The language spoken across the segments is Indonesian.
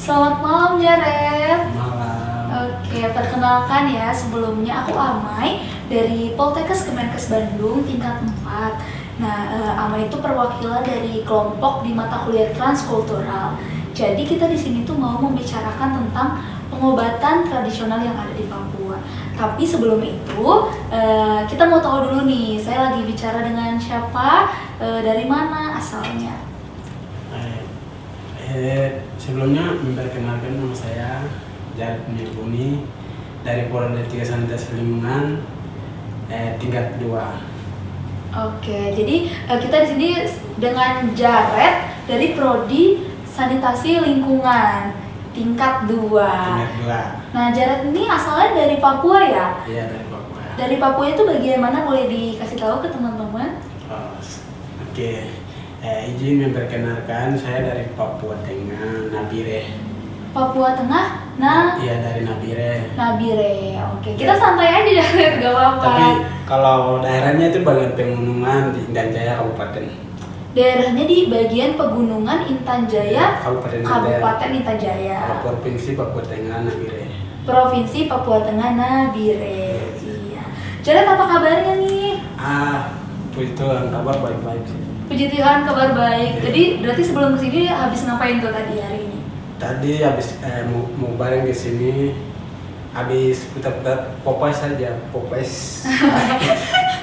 Selamat malam Jared. Malam. Oke, perkenalkan ya, sebelumnya aku Amai dari Poltekkes Kemenkes Bandung tingkat 4. Nah, Amai itu perwakilan dari kelompok di mata kuliah transkultural. Jadi kita di sini tuh mau membicarakan tentang pengobatan tradisional yang ada di Papua. Tapi sebelum itu, kita mau tahu dulu nih, saya lagi bicara dengan siapa, dari mana asalnya. Sebelumnya memperkenalkan nama saya Jared Mibuni dari Prodi 3 Sanitasi Lingkungan tingkat 2. Oke, jadi kita di sini dengan Jared dari Prodi Sanitasi Lingkungan tingkat 2. Tingkat 2. Nah, Jared ini asalnya dari Papua ya? Iya, dari Papua. Dari Papua itu bagian mana, boleh dikasih tahu ke teman-teman? Oke. Izin memperkenalkan, saya dari Papua Tengah, Nabire. Papua Tengah, Iya, dari Nabire. Nabire. Oke, kita santai aja Jared, gak apa-apa. Tapi kalau daerahnya itu bagian pegunungan di Intan Jaya Kabupaten. Daerahnya di bagian pegunungan Intan Jaya, Kabupaten Intan Jaya. Kalau provinsi Papua Tengah, Nabire. Provinsi Papua Tengah, Nabire. Iya. Jared, apa kabarnya nih? Puji Tuhan, kabar baik-baik sih. Puji Tuhan, kabar baik. Jadi berarti sebelum kesini habis ngapain tuh tadi hari ini? Tadi habis mau bareng di sini, habis putar-putar Popeyes saja, Popeyes.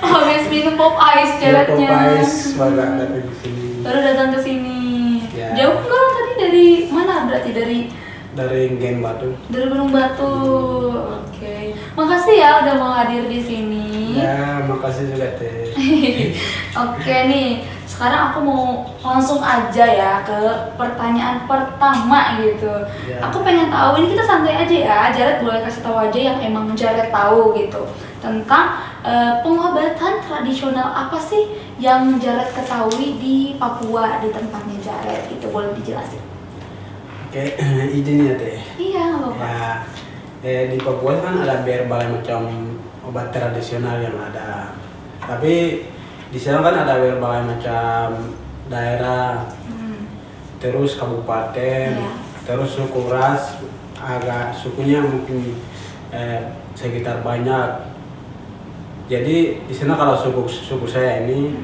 Habis minum pop ice Jarednya. Popeyes baru datang di sini. Baru datang ke sini. Ya. Jauh enggak tadi, dari mana? Berarti Dari Gen Batu. dari Gunung Batu. Oke. Makasih ya udah mau hadir di sini. Ya, makasih juga Teh. Oke nih, sekarang aku mau langsung aja ya ke pertanyaan pertama gitu. Ya. Aku pengen tahu, ini kita santai aja ya, Jared boleh kasih tahu aja yang emang Jared tahu gitu tentang pengobatan tradisional apa sih yang Jared ketahui di Papua, di tempatnya Jared, itu boleh dijelasin? Oke, izin ya Teh. Iya, nggak apa-apa. Ya, di Papua kan ada berbagai macam obat tradisional yang ada. Tapi di sana kan ada berbagai macam daerah, terus kabupaten, Iya. terus suku ras, agak sukunya mungkin sekitar banyak. Jadi di sana kalau suku saya ini,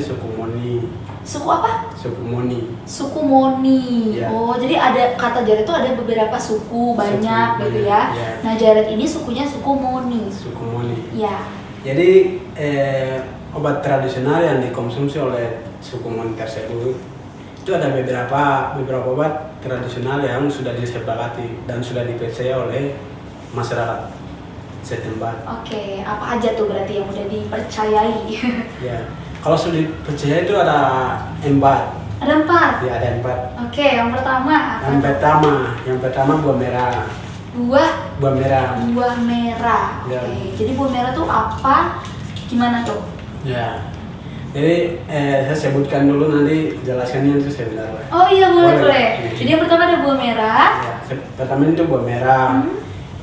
suku Moni. Suku apa? Suku Moni. Suku Moni. Iya. Oh, jadi ada kata Jared itu ada beberapa suku banyak gitu ya. Iya. Nah, Jared ini sukunya suku Moni. Suku Moni. Iya. Jadi obat tradisional yang dikonsumsi oleh suku Moni tersebut itu ada beberapa obat tradisional yang sudah disepakati dan sudah dipercaya oleh masyarakat setempat. Oke, apa aja tuh berarti yang udah dipercayai? Ya, kalau sudah dipercaya itu ada 4. Ada 4. Ya, ada 4. Oke, yang pertama apa? Yang pertama buah merah. Buah merah. Buah merah. Ya. Oke. Jadi buah merah tuh apa? Gimana tuh? Ya. Jadi saya sebutkan dulu, nanti jelaskannya itu sebentar. Oh iya, boleh. Jadi yang pertama ada buah merah. Ya, pertama itu buah merah.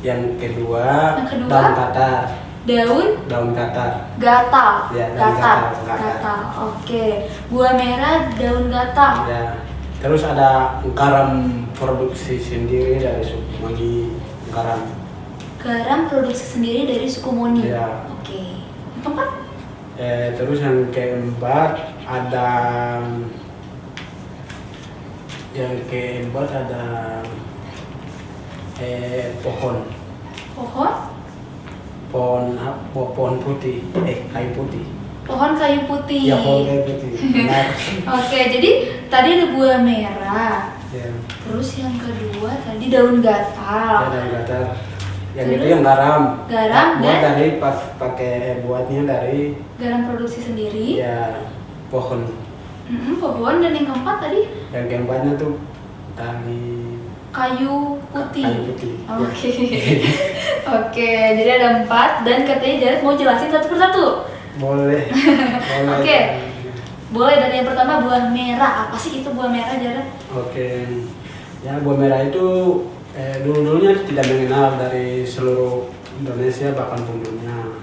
Yang kedua daun katar. Daun katar. gatal. Ya, daun gatal. Gatal. Oke. Buah merah, daun gatal. Ya. Terus ada garam produksi sendiri dari suku Moni. Garam produksi sendiri dari suku Moni. Ya. Oke. Yang keempat? Terus yang keempat ada pohon. Pohon putih, kayu putih. Pohon kayu putih. Ya, pohon kayu putih. Benar. Oke, jadi tadi ada buah merah. Ya. Terus yang kedua tadi daun gatal. Ya, daun gatar. Yang Terus? itu yang garam. Garam Buat dan dari pakai buatnya dari garam produksi sendiri. ya pohon. Pohon, dan yang keempat tadi Yang keempatnya tuh dari kayu putih. Kayu putih. Oke. Oke, jadi ada 4 dan katanya Jared mau jelasin satu persatu. Boleh. Oke. Boleh, dari yang pertama buah merah. Apa sih itu buah merah, Jared? Oke. Ya, buah merah itu dulu-dulunya tidak mengenal dari seluruh Indonesia bahkan pun dunia.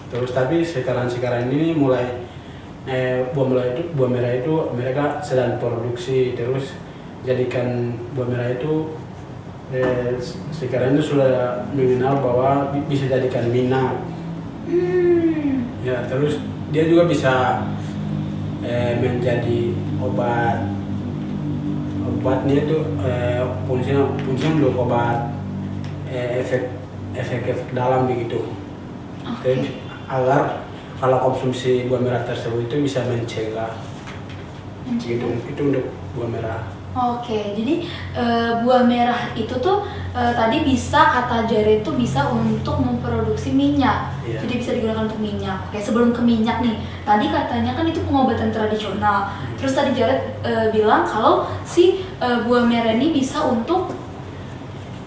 Terus tapi sekarang ini mulai buah merah itu mereka sedang produksi, terus jadikan buah merah itu sekarang itu sudah mengenal bahwa bisa jadikan minyak. Ya, terus dia juga bisa menjadi obat. Obatnya itu fungsinya untuk obat efek dalam begitu. Jadi, agar kalau konsumsi buah merah tersebut itu bisa mencegah. Gitu, itu untuk buah merah. Oke, jadi buah merah itu tuh tadi bisa kata Jared itu bisa untuk memproduksi minyak, Iya. jadi bisa digunakan untuk minyak. Oke, sebelum ke minyak nih, tadi katanya kan itu pengobatan tradisional. Terus tadi Jared bilang kalau si buah merah ini bisa untuk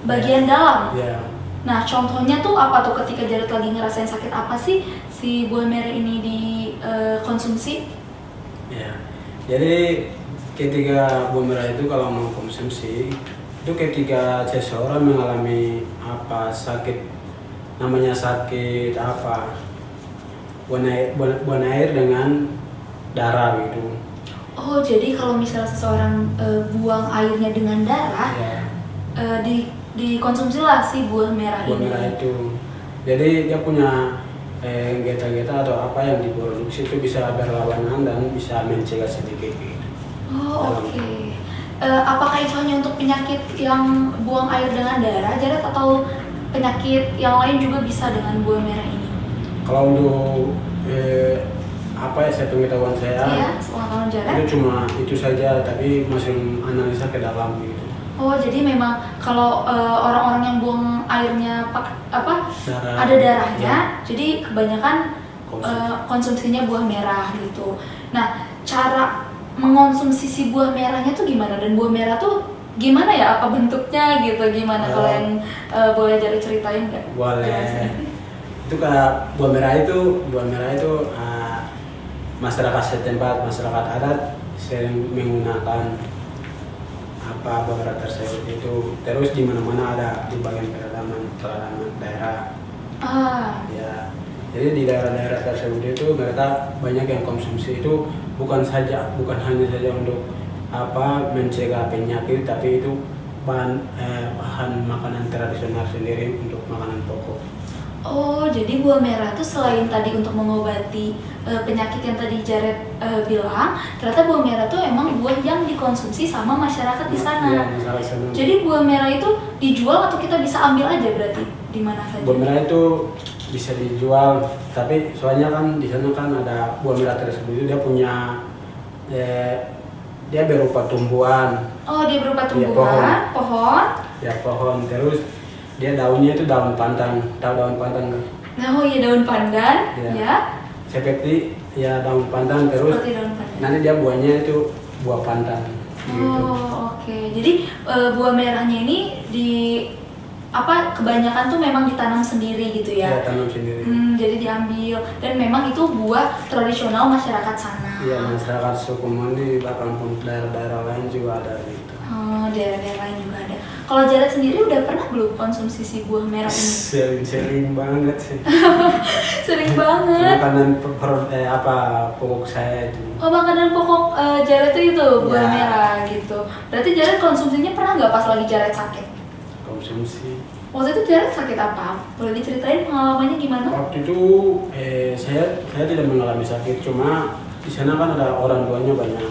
bagian dalam. Ya, Nah, contohnya tuh apa tuh ketika Jared lagi ngerasain sakit apa sih si buah merah ini dikonsumsi? ya. Jadi ketika buah merah itu kalau mau konsumsi itu ketika seseorang mengalami apa sakit, namanya sakit apa, buang air dengan darah gitu. Oh, jadi kalau misalnya seseorang buang airnya dengan darah, Ya, dikonsumsilah si buah merah buah ini. merah itu. Jadi dia punya geta-geta atau apa yang diproduksi itu bisa berlawanan dan bisa mencegah sedikit gitu. Oh, oke. Apakah itu hanya untuk penyakit yang buang air dengan darah, Jared, atau penyakit yang lain juga bisa dengan buah merah ini? Kalau untuk apa ya, saya pengetahuan saya Iya, sepengetahuan Jared. itu cuma itu saja, tapi masih analisa ke dalam gitu. Oh, jadi memang kalau orang-orang yang buang airnya Darah. ada darahnya, Ya. jadi kebanyakan konsumsinya buah merah gitu. Nah, cara mengonsumsi si buah merahnya tuh gimana? Dan buah merah tuh gimana ya? Apa bentuknya gitu? Gimana? Kalau yang boleh jadi ceritain nggak? Boleh. Jelasin. Itu kayak buah merah itu masyarakat setempat, masyarakat adat sering menggunakan apa buah merah tersebut itu. Terus di mana-mana ada di bagian pedalaman daerah. Ya, jadi di daerah-daerah tersebut itu mereka banyak yang konsumsi itu bukan hanya saja untuk apa mencegah penyakit, tapi itu bahan makanan tradisional sendiri untuk makanan pokok. Oh, jadi buah merah tuh selain tadi untuk mengobati penyakit yang tadi Jared bilang, ternyata buah merah tuh emang buah yang dikonsumsi sama masyarakat di sana. Ya, salah satu. Jadi buah merah itu dijual atau kita bisa ambil aja berarti di mana saja? Buah merah itu bisa dijual, tapi soalnya kan di sana kan ada buah merah tersebut itu dia punya dia berupa tumbuhan. Oh, dia berupa Iya, tumbuhan, pohon. Ya, pohon. Terus dia daunnya itu daun pandan. Tahu daun pandan kan? Nah, oh iya, daun pandan, Iya. ya. Seperti ya daun pandan, terus Seperti daun pandan. nanti dia buahnya itu buah pandan gitu. Oh, oke. Jadi buah merahnya ini kebanyakan tuh memang ditanam sendiri gitu ya. Ya, tanam sendiri. Jadi diambil dan memang itu buah tradisional masyarakat sana. Iya, masyarakat suku Mani bahkan pun daerah-daerah lain juga ada gitu. Oh, daerah-daerah lain juga ada. Kalau Jared sendiri udah pernah belum konsumsi si buah merah ini? Sering banget sih. Sering banget. Makanan pokok saya itu. Oh, makanan pokok Jared itu buah Ya. merah gitu. Berarti Jared konsumsinya pernah nggak pas lagi Jared sakit? Konsumsi. Waktu itu Jared sakit apa? Boleh diceritain pengalamannya gimana? Waktu itu saya tidak mengalami sakit, cuma di sana kan ada orang tuanya banyak.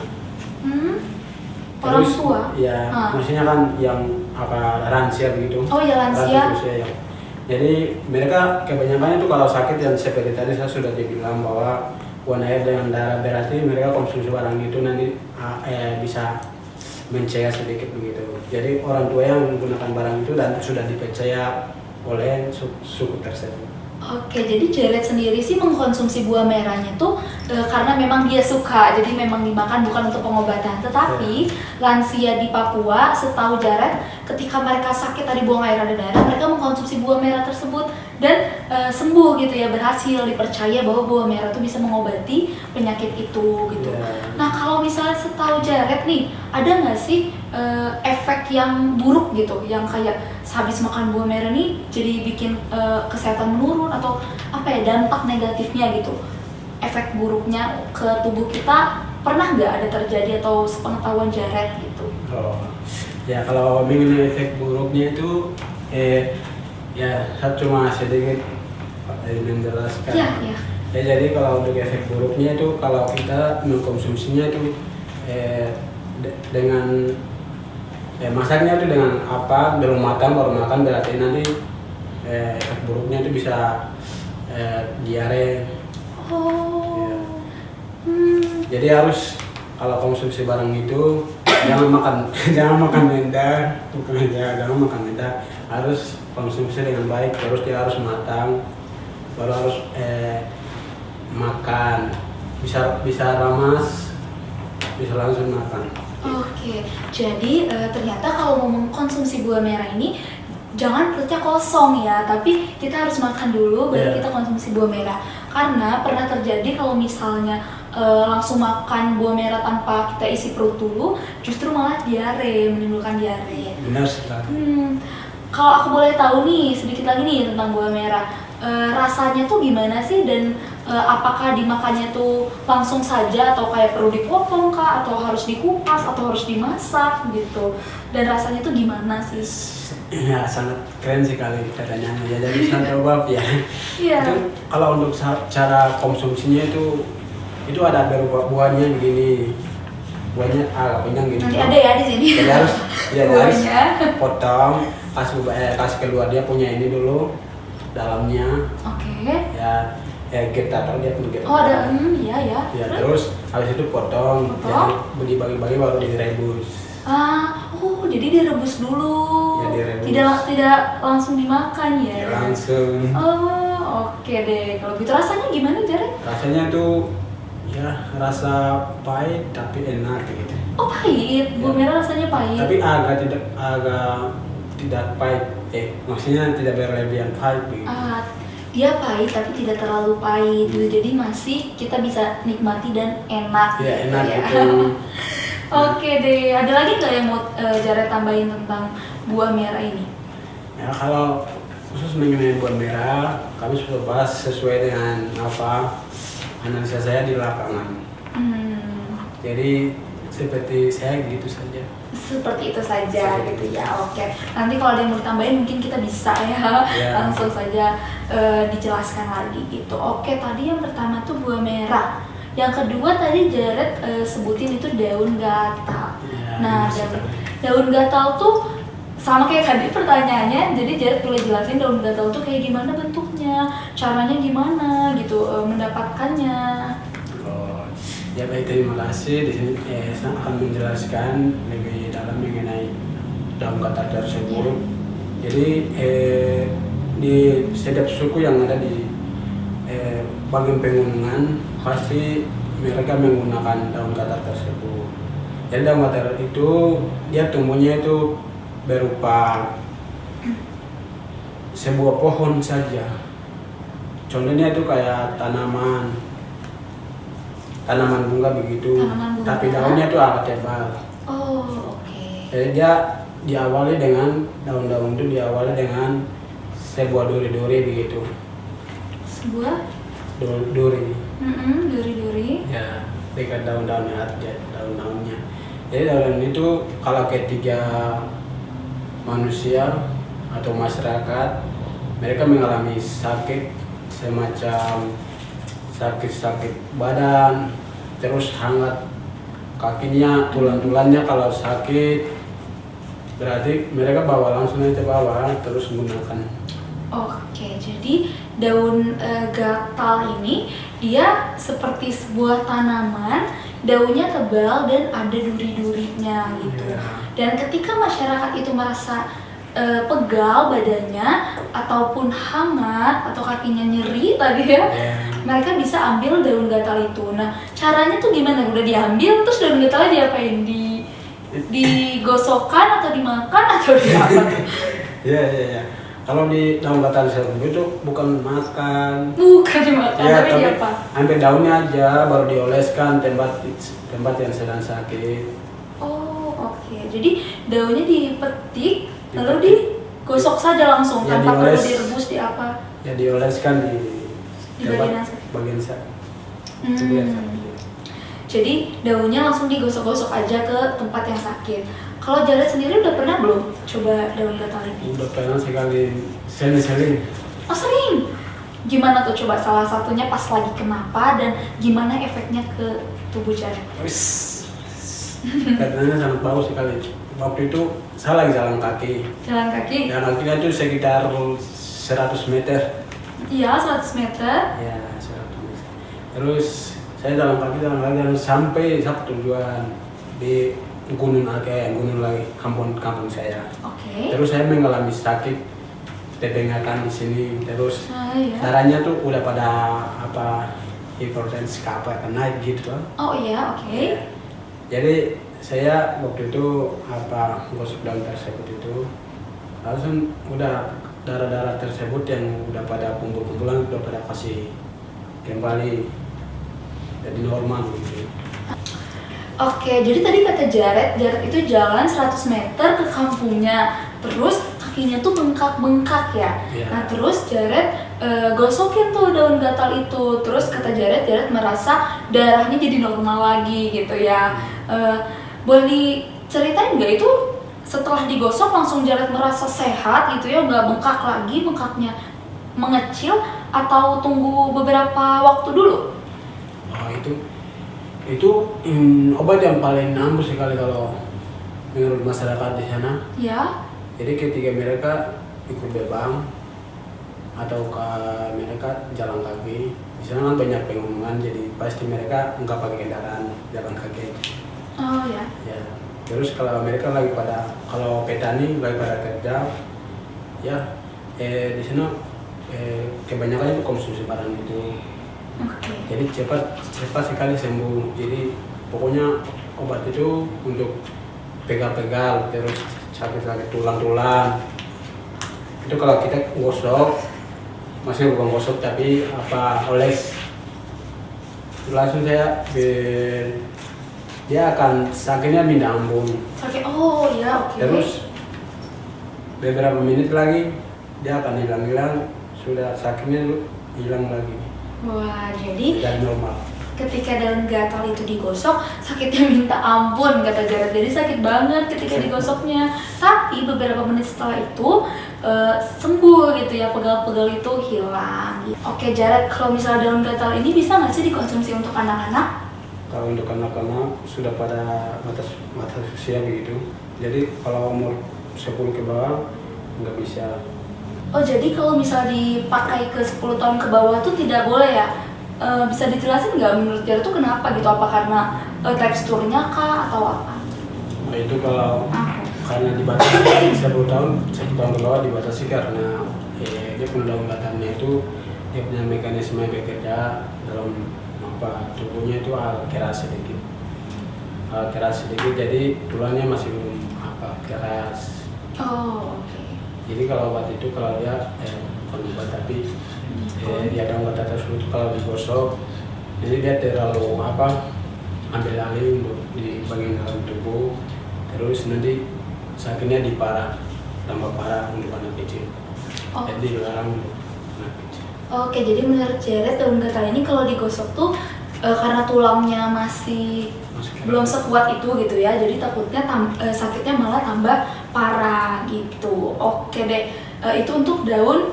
Orang Terus, tua? Ya, maksudnya kan yang lansia begitu. Oh ya, lansia. Usia ya. Jadi mereka kebanyakan itu kalau sakit yang seperti tadi saya sudah dibilang bahwa warna air dengan darah, berarti mereka konsumsi barang itu nanti bisa mencegah sedikit begitu. Jadi orang tua yang menggunakan barang itu dan sudah dipercaya oleh suku tersebut. Oke, jadi Jared sendiri sih mengkonsumsi buah merahnya tuh karena memang dia suka, jadi memang dimakan bukan untuk pengobatan. Tetapi lansia di Papua, setahu Jared, ketika mereka sakit tadi buang air ada darah, mereka mengkonsumsi buah merah tersebut dan sembuh gitu ya, berhasil, dipercaya bahwa buah merah tuh bisa mengobati penyakit itu gitu. Ya. Nah, kalau misalnya setahu Jared nih, ada nggak sih efek yang buruk gitu, yang kayak habis makan buah merah nih jadi bikin kesehatan menurun atau apa ya, dampak negatifnya gitu, efek buruknya ke tubuh kita pernah nggak ada terjadi atau sepengetahuan Jared gitu? Oh, ya kalau mengenai efek buruknya itu, ya saya cuma sedikit menjelaskan. Iya, iya. Ya jadi kalau untuk efek buruknya itu kalau kita mengkonsumsinya itu dengan masaknya itu dengan apa belum matang baru makan berarti nanti efek buruknya itu bisa diare. Oh. Ya. Hmm. Jadi harus kalau konsumsi barang itu jangan makan jangan makan mentah, bukan aja jangan makan mentah, harus konsumsi dengan baik, terus dia harus matang, baru harus makan, bisa ramas, bisa langsung makan. Oke, jadi ternyata kalau mau mengkonsumsi buah merah ini jangan perutnya kosong ya, tapi kita harus makan dulu baru Yeah. kita konsumsi buah merah. Karena pernah terjadi kalau misalnya langsung makan buah merah tanpa kita isi perut dulu, justru malah diare, menimbulkan diare. Benar sekali. Kalau aku boleh tahu nih sedikit lagi nih tentang buah merah, rasanya tuh gimana sih dan apakah dimakannya tuh langsung saja atau kayak perlu dipotong kah atau harus dikupas atau harus dimasak gitu, dan rasanya tuh gimana sih? Ya sangat keren sekali katanya ya, jadi sangat coba ya. Iya. Itu kalau untuk cara konsumsinya itu ada beberapa buahnya begini, buahnya agak panjang gini. Nanti ada ya di sini. Jadi harus buahnya. potong, kasih keluar dia punya ini dulu dalamnya. Oke. Ya kita tahu dia punya Oh ada, iya ya. Ya terus habis itu potong, Potong. jadi dibagi-bagi baru direbus. Oh jadi direbus dulu. Ya, direbus. Tidak langsung dimakan ya. Ya langsung. Oh oke deh. Kalau gitu rasanya gimana Jared? Rasanya tuh ya rasa pahit tapi enak gitu. Oh pahit, buah merah rasanya pahit. Tapi agak tidak pahit. Maksudnya tidak berlebihan pahit begitu. Dia pahit tapi tidak terlalu pahit gitu. Jadi masih kita bisa nikmati dan enak. Ya enak ya. gitu. Oke deh, ada lagi nggak yang mau Jared tambahin tentang buah merah ini? Ya kalau khusus mengenai buah merah, kami sudah bahas sesuai dengan apa analisa saya di lapangan. Jadi seperti saya gitu saja. Seperti itu saja gitu ya. Oke. Nanti kalau ada yang mau ditambahin mungkin kita bisa ya. Langsung saja dijelaskan lagi gitu. Oke, tadi yang pertama tuh buah merah. Yang kedua tadi Jared sebutin itu daun gatal. Ya, Nah, daun gatal tuh sama kayak tadi pertanyaannya, jadi Jared boleh jelasin daun gatal tuh kayak gimana bentuknya, caranya gimana gitu mendapatkannya. Oh, ya baik, terima kasih. Di sini saya akan menjelaskan lebih dalam mengenai daun gatal tersebut. Jadi di setiap suku yang ada di bagian pegunungan pasti mereka menggunakan daun gatal tersebut. Jadi daun gatal itu dia tumbuhnya itu berupa sebuah pohon saja. Contohnya itu kayak tanaman bunga begitu, Tanaman bunga. tapi daunnya itu agak tebal. Oh, oke. Jadi dia diawali dengan daun-daun itu diawali dengan sebuah duri-duri begitu. Sebuah Duri. duri-duri. Ya, dekat daun-daunnya aja, daun-daunnya. Jadi daun itu kalau ketiga manusia atau masyarakat mereka mengalami sakit semacam sakit badan, terus hangat kakinya, tulang-tulangnya kalau sakit berarti mereka bawa langsung aja bawa terus menggunakan. Oke, jadi daun gatal ini dia seperti sebuah tanaman, daunnya tebal dan ada duri-durinya gitu. Dan ketika masyarakat itu merasa pegal badannya ataupun hangat atau kakinya nyeri tadi ya, mereka bisa ambil daun gatal itu. Nah, caranya tuh gimana? Udah diambil terus daun gatalnya diapain? Digosokkan atau dimakan atau diapa? Ya. Kalau di daun gatal tersebut itu bukan makan. Bukan dimakan, Ya, tapi diapa? ambil daunnya aja baru dioleskan tempat yang sedang sakit. Oh, oke. Jadi daunnya dipetik lalu digosok saja langsung Ya, tanpa perlu dioles. direbus di apa? Ya dioleskan di tempat bagian yang sakit. bagian sakit. Jadi daunnya langsung digosok-gosok aja ke tempat yang sakit. Kalau Jared sendiri udah pernah belum coba daun gatal ini? Udah pernah sekali, sering. Oh sering? Gimana tuh coba salah satunya pas lagi kenapa dan gimana efeknya ke tubuh Jared? Wis, katanya sangat bagus sekali. Waktu itu saya lagi jalan kaki. Jalan kaki? Jalan kakinya itu sekitar 100 meter. Iya, 100 meter. Ya, 100 meter. Terus saya jalan kaki dan sampai satu tujuan di gunung lagi, kampung saya. Oke. Terus saya mengalami sakit tebengakan di sini. Terus Iya. darahnya tuh udah pada hipertensi naik gitu kan. Oh iya, oke. Jadi saya waktu itu gosok daun tersebut itu langsung udah darah-darah tersebut yang udah pada kumpul-kumpulan udah pada kasih kembali jadi normal gitu. Oke, jadi tadi kata Jared itu jalan 100 meter ke kampungnya, terus kakinya tuh bengkak-bengkak ya. Iya. Nah terus Jared gosokin tuh daun gatal itu, terus kata Jared merasa darahnya jadi normal lagi gitu ya. Boleh diceritain nggak itu setelah digosok langsung Jared merasa sehat gitu ya, nggak bengkak lagi, bengkaknya mengecil atau tunggu beberapa waktu dulu? Oh, itu obat yang paling ampuh sekali kalau menurut masyarakat di sana. Ya. Jadi ketika mereka ikut bebang atau mereka jalan kaki, di sana kan banyak pengunjungan, jadi pasti mereka nggak pakai kendaraan jalan kaki. Oh ya. Ya. Terus kalau mereka kalau petani lagi pada kerja, ya di sana kebanyakan itu konsumsi barang itu. Oke. Jadi cepat sekali sembuh. Jadi pokoknya obat itu untuk pegal-pegal, terus sakit-sakit tulang-tulang. Itu kalau kita gosok, masih bukan gosok tapi oles. Langsung dia akan sakitnya minta ampun. Sakit. Oh ya, oke. Terus beberapa menit lagi dia akan hilang, sudah sakitnya hilang lagi. Wah, jadi Dan normal. ketika daun gatal itu digosok, sakitnya minta ampun kata Jared. Jadi sakit banget ketika digosoknya. Tapi beberapa menit setelah itu sembuh gitu ya, pegal-pegal itu hilang. Oke Jared, kalau misalnya daun gatal ini bisa nggak sih dikonsumsi untuk anak-anak? Kalau untuk anak-anak sudah pada batas usia begitu. Jadi kalau umur 10 ke bawah nggak bisa. Oh jadi kalau misalnya dipakai ke 10 tahun ke bawah tuh tidak boleh ya? Bisa dijelasin nggak menurut Jared tuh kenapa gitu? Apa karena teksturnya kah atau apa? Nah, itu kalau karena dibatasi 10 tahun ke bawah dibatasi karena dia punya daun gatalnya itu dia punya mekanisme bekerja dalam tubuhnya itu agak keras sedikit, jadi tulangnya masih belum keras. Oh oke. Jadi kalau obat itu kalau dia bukan obat tapi dia daun gatal tersebut kalau digosok, jadi dia terlalu ambil alih untuk di bagian dalam tubuh, terus nanti sakitnya tambah parah untuk anak kecil. Oh. Jadi dilarang untuk anak kecil. Oke, jadi menurut Jared daun gatal ini kalau digosok tuh karena tulangnya masih belum sekuat itu gitu ya, jadi takutnya sakitnya malah tambah parah gitu. Oke deh, itu untuk daun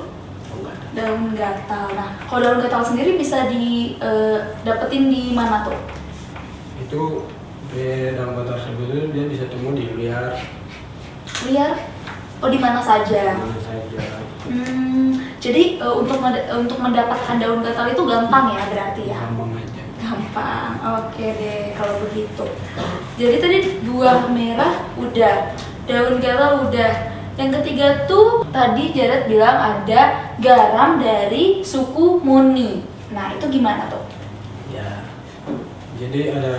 gatal. Nah, kalau daun gatal sendiri bisa didapetin di mana tuh? Itu daun gatal tersebut dia bisa temu di liar. Liar? Oh di mana saja? Mana saja. Jadi untuk mendapatkan daun gatal itu gampang ya berarti ya? Gampang aja. Gampang, oke deh kalau begitu. Jadi tadi buah merah udah, daun gatal udah. Yang ketiga tuh tadi Jared bilang ada garam dari suku Muni. Nah itu gimana tuh? Ya, jadi ada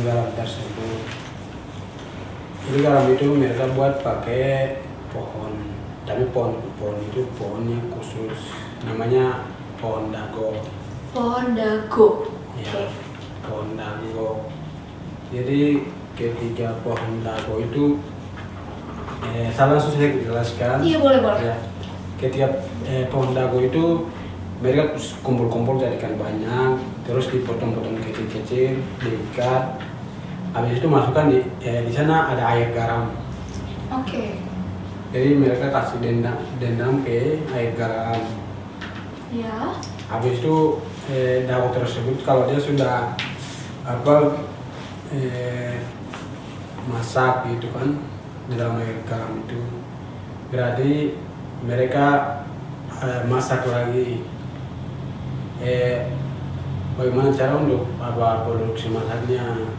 garam tersebut. Jadi garam itu mereka buat pakai pohon, tapi pohon itu pohonnya khusus, namanya pohon dago. Pohon dago. Ya, pohon dago. Jadi ketiga pohon dago itu saya langsung saya jelaskan. Iya boleh. Ya, ketika pohon dago itu mereka kumpul-kumpul jadikan banyak, terus dipotong-potong kecil-kecil, diikat, Habis itu masukkan di sana ada air garam. Oke. Jadi mereka kasih dendam ke air garam. Ya. Habis itu daun tersebut kalau dia sudah masak gitu kan di dalam air garam itu, berarti mereka masak lagi. Bagaimana cara untuk produksi masaknya,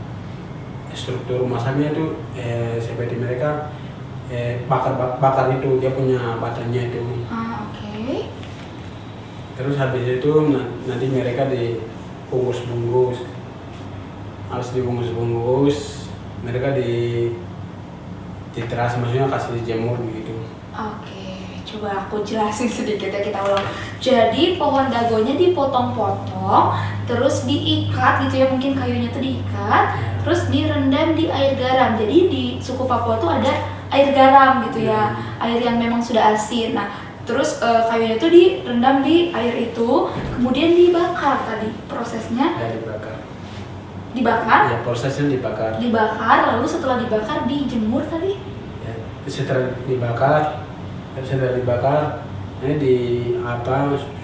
struktur masaknya itu seperti mereka bakar itu dia punya batanya itu. Oke. Terus habis itu nanti mereka dibungkus-bungkus. Harus dibungkus-bungkus, mereka diteras, maksudnya kasih jemur gitu. Oke, coba aku jelasin sedikit ya, kita ulang. Jadi pohon dagonya dipotong-potong, terus diikat gitu ya, mungkin kayunya tuh diikat, terus direndam di air garam. Jadi di suku Papua tuh ada air garam gitu ya, air yang memang sudah asin. Nah, terus kayunya tuh direndam di air itu, kemudian dibakar tadi prosesnya. Ya, dibakar. Dibakar? Ya, prosesnya dibakar. Dibakar, lalu setelah dibakar dijemur tadi? Ya, setelah dibakar, ini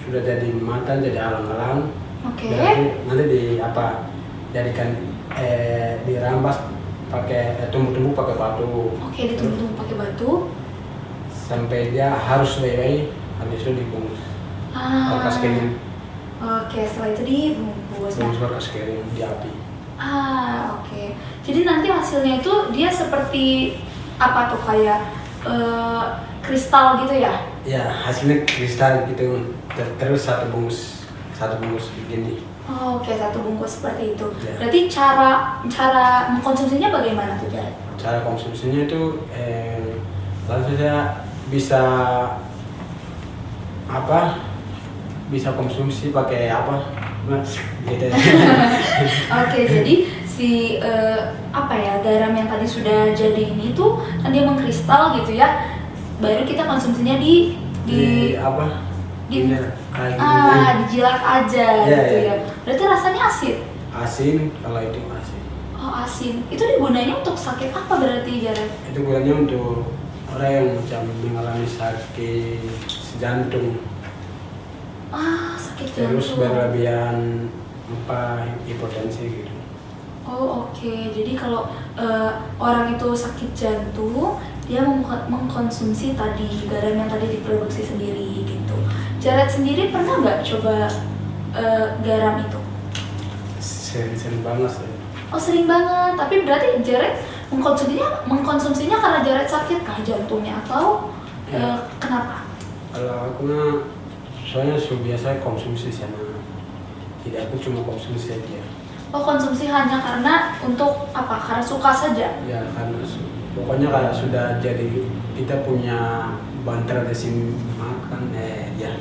sudah jadi matang, jadi alang-alang. Oke. Nanti jadikan dirampas pakai tumbuk-tumbuk pakai batu. Oke, ditumbuk-tumbuk pakai batu sampai dia harus baik-baik, habis itu dibungkus. Kertas kering. Oke, setelah itu dibungkus. Bungkus kertas kering di api. Oke. Jadi nanti hasilnya itu dia seperti apa tuh, kayak kristal gitu ya? Ya, hasilnya kristal gitu. Terus satu bungkus begini. Oke, satu bungkus seperti itu. Ya. Berarti cara mengkonsumsinya bagaimana tuh, Jared? Cara konsumsinya itu langsung saya bisa bisa konsumsi pakai apa? Gitu. Oke, jadi si garam yang tadi sudah jadi ini tuh kan dia mengkristal gitu ya. Baru kita konsumsinya di dijilat aja gitu ya. Berarti rasanya asin. Asin, kalau itu asin. Oh, asin. Itu digunanya untuk sakit apa berarti, Jared? Itu gunanya untuk orang yang macam mengalami sakit jantung. Sakit jantung. Terus berlebihan hipertensi gitu. Oh, oke. Jadi kalau orang itu sakit jantung, dia mengkonsumsi tadi garam yang tadi diproduksi sendiri gitu. Jared sendiri pernah nggak coba garam itu? Sering banget sih. Oh, sering banget. Tapi berarti Jared mengkonsumsinya karena Jared sakit kah jantungnya atau kenapa? Kalau aku soalnya biasa konsumsi sana. Tidak, aku cuma konsumsi saja. Oh, konsumsi hanya karena untuk apa? Karena suka saja? Ya, karena pokoknya kalau sudah jadi kita punya bahan tradisi makan ya.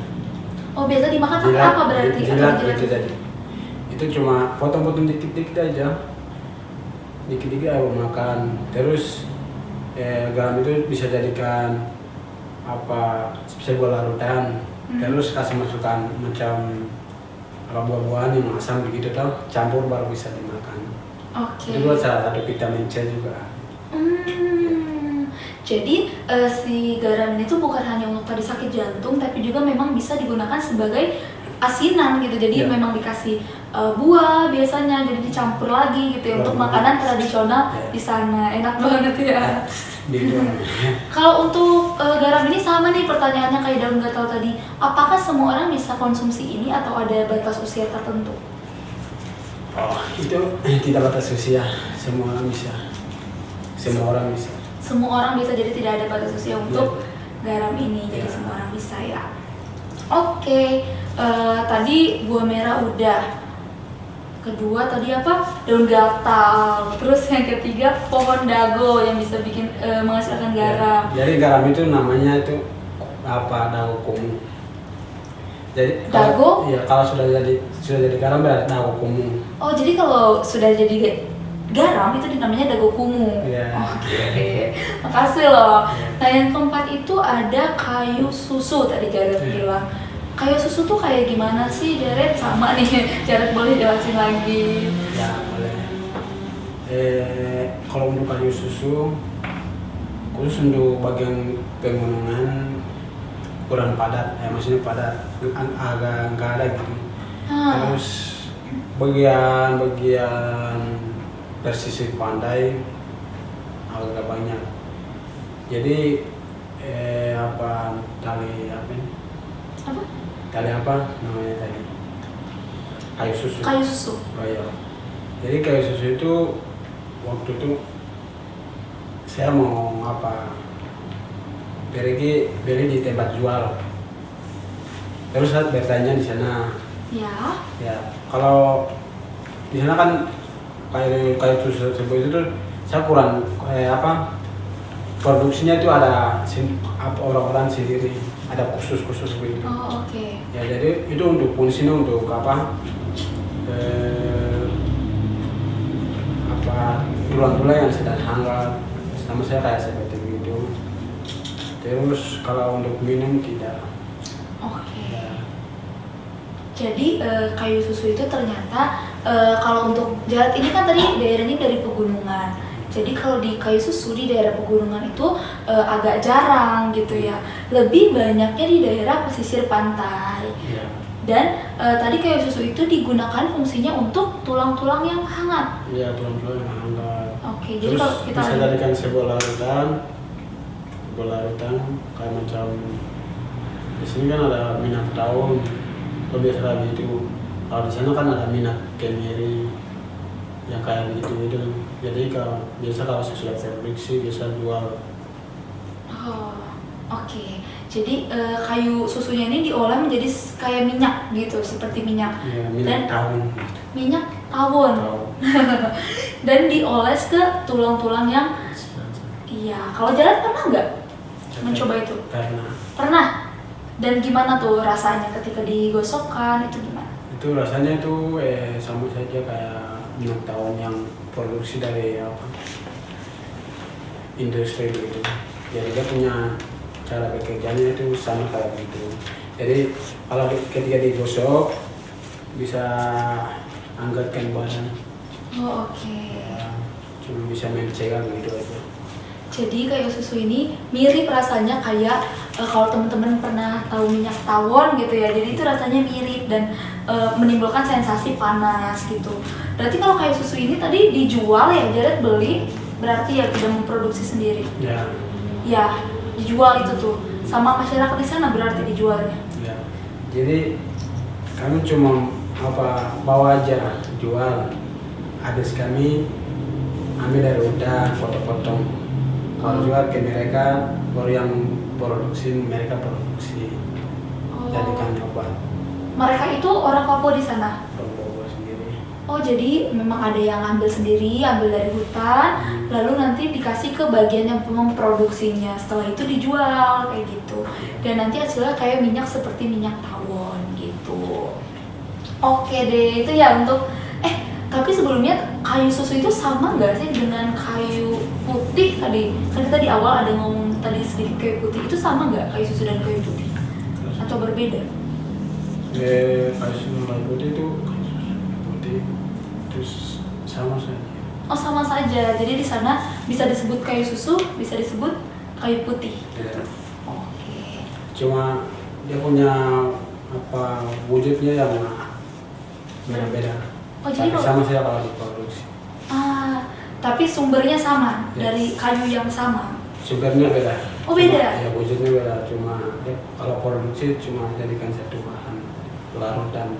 Oh, biasa dimakan pakai apa berarti? Jilat itu jadi. Itu cuma potong-potong dikit-dikit aja. Dikit-dikit aku makan. Terus garam itu bisa jadikan bisa buat larutan. Terus kasih masukkan macam buah-buahan yang asam begitu campur baru bisa dimakan. Oke. Itu salah satu vitamin C juga. Jadi si garam ini tuh bukan hanya untuk tadi sakit jantung, tapi juga memang bisa digunakan sebagai asinan gitu. Jadi memang dikasih buah biasanya, jadi dicampur lagi gitu ya, untuk makanan tradisional di sana. Enak banget ya. Kalau untuk garam ini sama nih pertanyaannya kayak daun gatal tadi. Apakah semua orang bisa konsumsi ini atau ada batas usia tertentu? Oh, itu tidak batas usia. Semua orang bisa. Semua orang bisa. Semua orang bisa, jadi tidak ada batas usia untuk garam ini. Jadi semua orang bisa ya. Oke, tadi gua merah udah. Kedua tadi apa? Daun gatal. Terus yang ketiga pohon dago yang bisa bikin menghasilkan garam. Jadi garam itu namanya itu dago kumu. Jadi dago? Kalau sudah jadi garam berarti dago kumu. Oh, jadi kalau sudah jadi garam itu namanya dago kumu. Oke. Makasih loh. Nah, yang keempat itu ada kayu susu tadi Jared bilang. Kayu susu tuh kayak gimana sih, Jared? Sama nih, Jared boleh jelasin lagi. Ya, boleh. Kalau untuk kayu susu khusus untuk bagian pegunungan kurang padat, maksudnya padat, agak nggak ada gitu. Terus bagian pesisir pantai agak banyak. Jadi tali apa ini? Apa? Tali apa namanya tadi? Kayu susu. Kayu susu. Oh, iya. Jadi kayu susu itu waktu itu saya mau beli di tempat jual. Terus saya bertanya di sana. Ya, kalau di sana kan kayu susu tersebut itu saya kurang produksinya itu ada orang-orang sendiri, ada khusus begitu. Oh, oke. Ya, jadi itu untuk fungsinya untuk tulang-tulang yang sedang hangat, sama saya kayak seperti itu. Terus kalau untuk minum tidak. Oke. Ya. Jadi kayu susu itu ternyata kalau untuk Jared ini kan tadi daerahnya dari pegunungan. Jadi kalau di kayu susu di daerah pegunungan itu agak jarang gitu ya. Lebih banyaknya di daerah pesisir pantai. Ya. Dan tadi kayu susu itu digunakan fungsinya untuk tulang-tulang yang hangat. Iya, tulang-tulang yang hangat. Oke, jadi Terus kalau kita bisa jadikan sebuah larutan kayak macam di sini kan ada minyak daun, lebih lagi itu. Kalau di sana kan ada minyak kemiri yang kayak begitu. Jadi kalau sesudah produksi bisa jual. Oh, oke. Jadi kayu susunya ini diolah menjadi kayak minyak gitu, seperti minyak. Ya, minyak tawon. Minyak tawon. Dan dioles ke tulang-tulang yang iya. Kalau Jared pernah nggak mencoba itu? Pernah. Dan gimana tuh rasanya ketika digosokkan itu gimana? Itu rasanya itu sama saja kayak minyak tawon yang produksi dari industri gitu. Jadi dia punya cara bekerjanya itu sama kayak gitu. Jadi kalau ketika digosok bisa angkatkan badan. Oh, oke. Ya, cuma bisa mencegah gitu aja. Jadi kayu susu ini mirip rasanya kayak kalau teman-teman pernah tahu minyak tawon gitu ya. Jadi itu rasanya mirip dan menimbulkan sensasi panas gitu. Berarti kalau kayu susu ini tadi dijual ya, Jared beli berarti ya tidak memproduksi sendiri. Ya. Ya, dijual itu tuh sama masyarakat di sana berarti dijualnya. Ya. Jadi kami cuma bawa aja jual. Habis kami ambil dari udah potong-potong. Kalau jual ke mereka, baru yang mereka produksi. Jadikan obat. Mereka itu orang Papua di sana? Orang Papua sendiri. Oh, jadi memang ada yang ambil sendiri, ambil dari hutan, lalu nanti dikasih ke bagian yang memproduksinya. Setelah itu dijual kayak gitu. Dan nanti hasilnya kayak minyak seperti minyak tawon gitu. Oke deh, itu ya untuk tapi sebelumnya kayu susu itu sama nggak sih dengan kayu putih tadi? Kan kita di awal ada ngomong tadi sedikit kayu putih, itu sama nggak kayu susu dan kayu putih? Atau berbeda? Kayu susu kayu putih itu terus sama saja. Oh, sama saja. Jadi di sana bisa disebut kayu susu, bisa disebut kayu putih. Ya. Oke. Cuma dia punya wujudnya yang beda-beda. Oh, jadi sama saja kalau diproduksi. Tapi sumbernya sama Ya. dari kayu yang sama. Sumbernya beda. Oh, beda? Ya, wujudnya beda. Cuma kalau produksi cuma jadikan satu bahan larutan.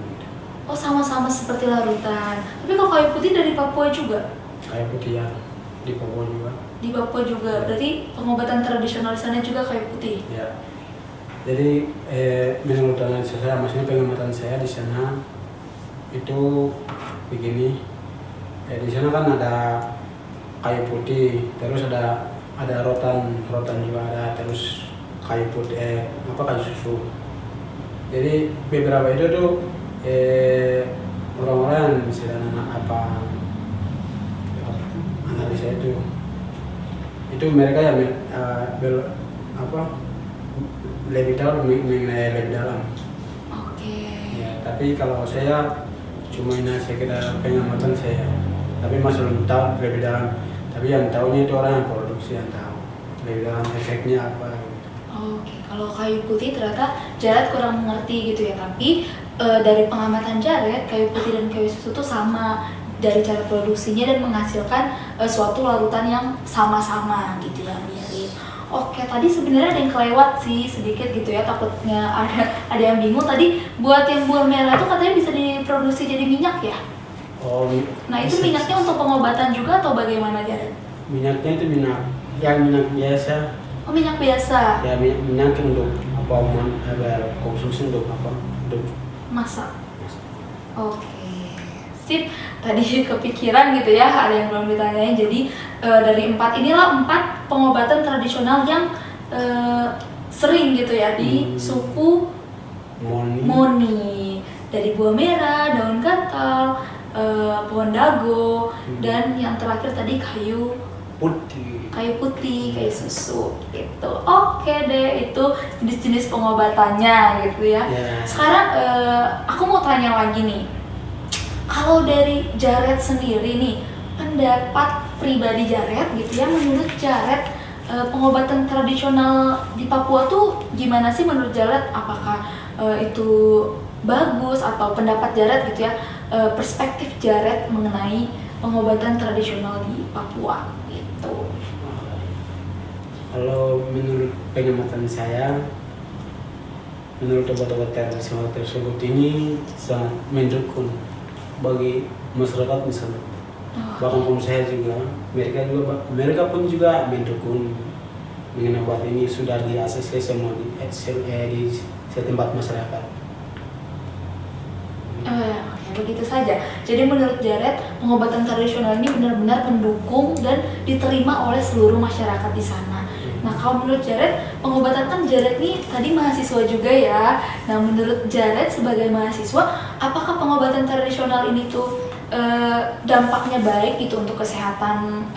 Oh, sama-sama seperti larutan. Tapi kalau kayu putih dari Papua juga? Kayu putih ya, di Papua juga. Di Papua juga. Berarti pengobatan tradisional di sana juga kayu putih. Ya. Jadi menurut analisa saya, maksudnya pengamatan saya di sana itu begini. Di sana kan ada kayu putih, terus ada rotan juga ada, terus kayu putih kayu susu. Jadi beberapa itu tuh orang-orang yang sedang analisa itu mereka yang lebih tahu mengenai lebih dalam. Oke. Ya, tapi kalau saya cuma ini sekedar pengamatan saya tapi masih belum tahu lebih dalam. Tapi yang tahunya itu orang yang produksi yang tahu lebih dalam efeknya apa. Oke, kalau kayu putih ternyata Jared kurang mengerti gitu ya. Tapi dari pengamatan Jared, kayu putih dan kayu susu tuh sama dari cara produksinya dan menghasilkan suatu larutan yang sama-sama gitu ya, mirip. Oke, tadi sebenarnya ada yang kelewat sih sedikit gitu ya, takutnya ada yang bingung tadi. Buat yang buah merah tuh katanya bisa diproduksi jadi minyak ya? Oh, Nah itu minyaknya untuk pengobatan juga atau bagaimana Jared? minyaknya itu minyak biasa. Oh minyak biasa, Ya minyak untuk apa konsumsi untuk apa untuk masak. Oke, sip. Tadi kepikiran gitu ya, ada yang belum ditanyain. Jadi dari 4 inilah 4 pengobatan tradisional yang sering gitu ya di suku Moni. Dari buah merah, daun gatal, pohon dago, dan yang terakhir tadi kayu putih, kayu susu gitu. Oke deh, itu jenis-jenis pengobatannya gitu ya. Sekarang aku mau tanya lagi nih, kalau dari Jared sendiri nih, pendapat pribadi Jared gitu ya, menurut Jared pengobatan tradisional di Papua tuh gimana sih menurut Jared? Apakah itu bagus atau pendapat Jared gitu ya, perspektif Jared mengenai pengobatan tradisional di Papua gitu? Kalau menurut pengamatan saya, menurut obat-obat tradisional tersebut ini sangat mendukung bagi masyarakat di sana. Bahkan pun saya juga, mereka pun juga mendukung mengenai obat ini sudah di ACC semua di setempat masyarakat. Oke, begitu saja. Jadi menurut Jared, pengobatan tradisional ini benar-benar mendukung dan diterima oleh seluruh masyarakat di sana. Nah, kalau menurut Jared, pengobatan kan Jared nih tadi mahasiswa juga ya. Nah, menurut Jared sebagai mahasiswa, apakah pengobatan tradisional ini tuh dampaknya baik gitu untuk kesehatan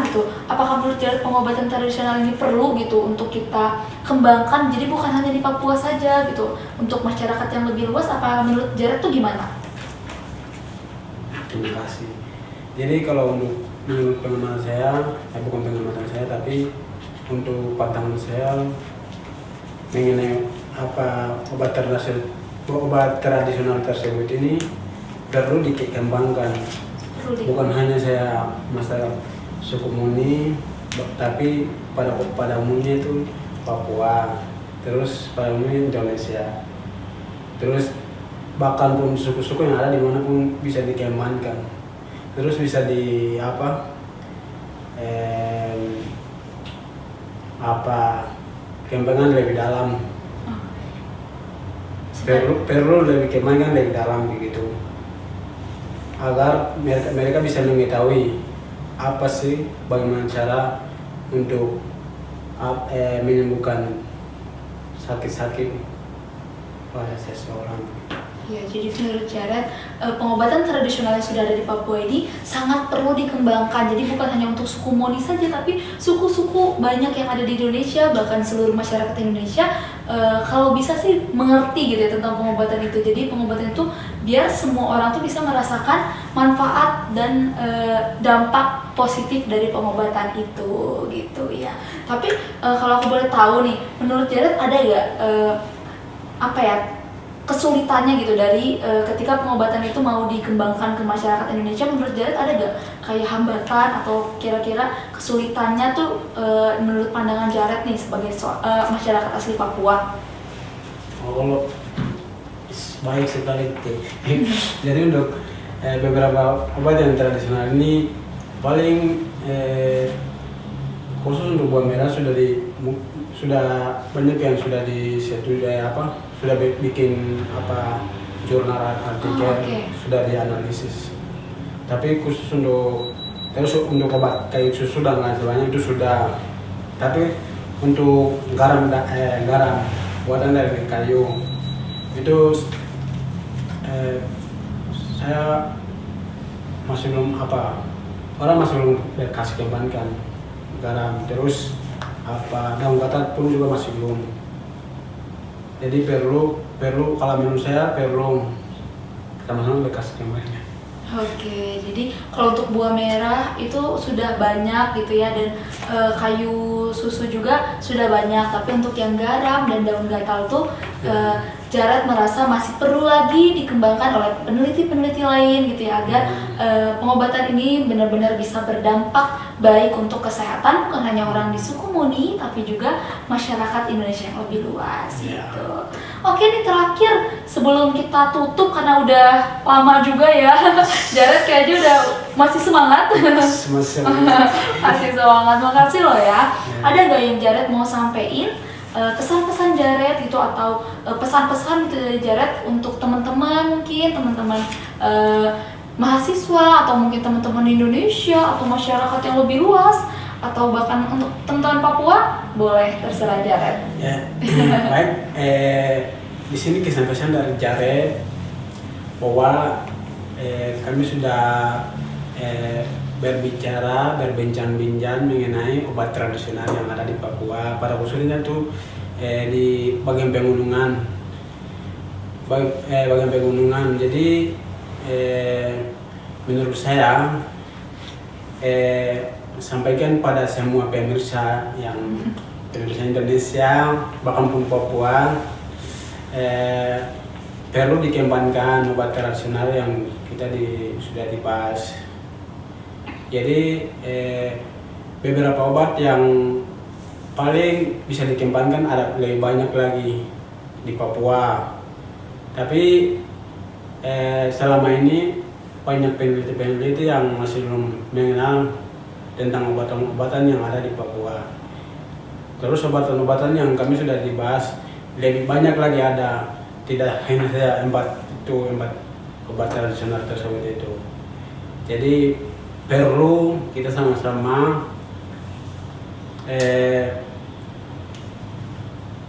gitu? Apakah menurut Jared pengobatan tradisional ini perlu gitu untuk kita kembangkan? Jadi bukan hanya di Papua saja gitu, untuk masyarakat yang lebih luas. Apa menurut Jared tuh gimana? Terima kasih. Jadi kalau menurut pengamatan saya, bukan pengamatan saya tapi untuk pandangan saya mengenai apa obat tradisional tersebut ini perlu dikembangkan. Bukan hanya saya masalah suku Moni, tapi pada umumnya itu Papua, terus pada umumnya Indonesia, terus bahkan pun suku-suku yang ada di mana pun bisa dikembangkan, terus bisa di kembangan lebih dalam, perlu lebih kembangkan lebih dalam begitu, agar mereka bisa mengetahui apa sih bagaimana cara untuk menyembuhkan sakit-sakit pada seseorang. Ya, jadi menurut Jared, pengobatan tradisional yang sudah ada di Papua ini sangat perlu dikembangkan. Jadi bukan hanya untuk suku Moni saja, tapi suku-suku banyak yang ada di Indonesia, bahkan seluruh masyarakat Indonesia kalau bisa sih mengerti gitu ya tentang pengobatan itu. Jadi pengobatan itu biar semua orang tuh bisa merasakan manfaat dan dampak positif dari pengobatan itu gitu ya. Tapi kalau aku boleh tahu nih, menurut Jared ada nggak kesulitannya gitu dari ketika pengobatan itu mau dikembangkan ke masyarakat Indonesia? Menurut Jared ada gak kayak hambatan atau kira-kira kesulitannya tuh menurut pandangan Jared nih sebagai masyarakat asli Papua? Oh, baik sekali. Jadi untuk beberapa obat yang tradisional ini paling khusus untuk buah merah sudah banyak yang sudah disetujui sudah bikin jurnal artikel, sudah dianalisis. Tapi khusus untuk obat kayu susu dan lain sebagainya itu sudah. Tapi untuk garam buatan dari kayu itu saya masih belum orang masih belum kasih kembangkan garam, terus daun gatal pun juga masih belum. Jadi perlu kalau menurut saya perlu sama-sama kasih kembangnya. Oke, jadi kalau untuk buah merah itu sudah banyak gitu ya, dan kayu susu juga sudah banyak. Tapi untuk yang garam dan daun gatal tuh Jared merasa masih perlu lagi dikembangkan oleh peneliti-peneliti lain gitu ya, agar pengobatan ini benar-benar bisa berdampak baik untuk kesehatan bukan hanya orang di Sukumuni tapi juga masyarakat Indonesia yang lebih luas gitu. Oke nih, terakhir sebelum kita tutup karena udah lama juga ya, Jared kayaknya udah masih semangat. Masih semangat, makasih loh ya. Ada nggak yang Jared mau sampein, pesan-pesan Jared gitu, atau pesan-pesan gitu dari Jared untuk teman-teman, mungkin teman-teman mahasiswa atau mungkin teman-teman Indonesia atau masyarakat yang lebih luas, atau bahkan untuk teman-teman Papua, boleh, terserah Jared. Ya, baik. Di sini kesan-pesan dari Jared bahwa kami sudah berbincang-bincang mengenai obat tradisional yang ada di Papua, pada khususnya tuh di bagian pegunungan. Bagian pegunungan. Jadi menurut saya sampaikan pada semua pemirsa Indonesia, bahkan pun Papua, perlu dikembangkan obat tradisional yang kita sudah dibahas. Jadi beberapa obat yang paling bisa dikembangkan ada lebih banyak lagi di Papua. Tapi selama ini banyak peneliti-peneliti yang masih belum mengenal tentang obatan-obatan yang ada di Papua. Terus obatan-obatan yang kami sudah dibahas lebih banyak lagi ada, tidak hanya saja empat obat tradisional tersebut itu. Jadi perlu kita sama-sama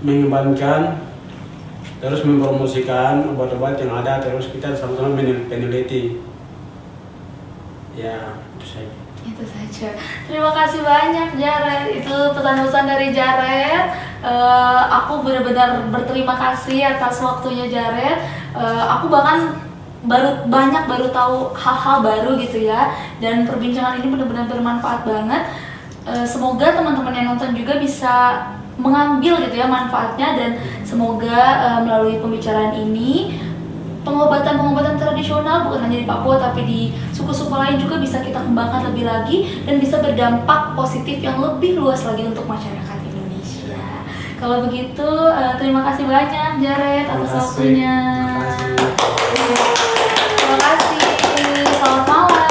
mengembangkan, terus mempromosikan obat-obat yang ada, terus kita sama-sama peneliti. Ya, itu saja. Itu saja. Terima kasih banyak Jared. Itu pesan-pesan dari Jared. Aku benar-benar berterima kasih atas waktunya Jared. Aku bahkan baru tahu hal-hal baru gitu ya. Dan perbincangan ini benar-benar bermanfaat banget. Semoga teman-teman yang nonton juga bisa mengambil gitu ya manfaatnya, dan semoga melalui pembicaraan ini pengobatan tradisional bukan hanya di Papua tapi di suku-suku lain juga bisa kita kembangkan lebih lagi dan bisa berdampak positif yang lebih luas lagi untuk masyarakat Indonesia. Kalau begitu, terima kasih banyak Jared atas waktunya. Terima kasih. Selamat malam.